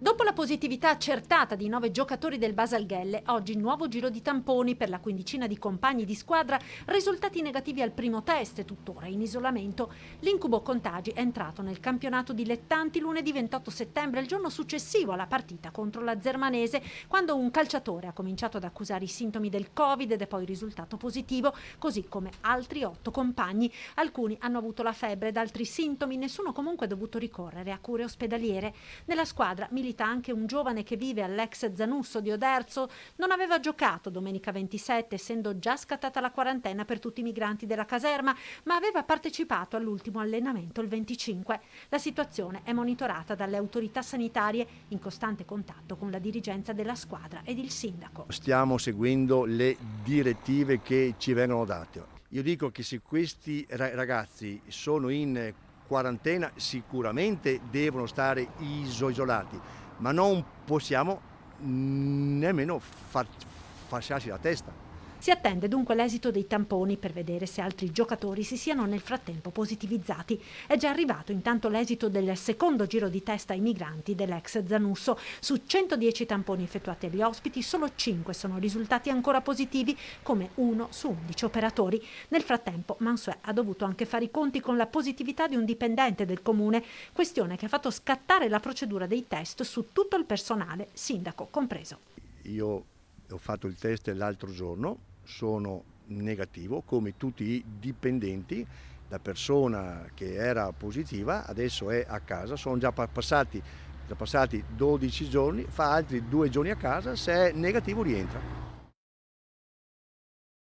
Dopo la positività accertata di 9 giocatori del Basalghelle, oggi nuovo giro di tamponi per la quindicina di compagni di squadra, risultati negativi al primo test, tuttora in isolamento. L'incubo contagi è entrato nel campionato dilettanti lunedì 28 settembre, il giorno successivo alla partita contro la Zermanese, quando un calciatore ha cominciato ad accusare i sintomi del Covid ed è poi risultato positivo, così come altri 8 compagni. Alcuni hanno avuto la febbre ed altri sintomi, nessuno comunque è dovuto ricorrere a cure ospedaliere. Nella squadra milita anche un giovane che vive all'ex Zanusso di Oderzo. Non aveva giocato domenica 27, essendo già scattata la quarantena per tutti i migranti della caserma, ma aveva partecipato all'ultimo allenamento il 25. La situazione è monitorata dalle autorità sanitarie, in costante contatto con la dirigenza della squadra ed il sindaco. Stiamo seguendo le direttive che ci vengono date. Io dico che se questi ragazzi sono in quarantena sicuramente devono stare isolati, ma non possiamo nemmeno fasciarci la testa. Si attende dunque l'esito dei tamponi per vedere se altri giocatori si siano nel frattempo positivizzati. È già arrivato intanto l'esito del secondo giro di test ai migranti dell'ex Zanusso. Su 110 tamponi effettuati agli ospiti, solo 5 sono risultati ancora positivi, come 1 su 11 operatori. Nel frattempo Mansuè ha dovuto anche fare i conti con la positività di un dipendente del comune, questione che ha fatto scattare la procedura dei test su tutto il personale, sindaco compreso. Io ho fatto il test l'altro giorno, sono negativo come tutti i dipendenti. La persona che era positiva adesso è a casa, sono già passati 12 giorni, fa altri 2 giorni a casa, se è negativo rientra.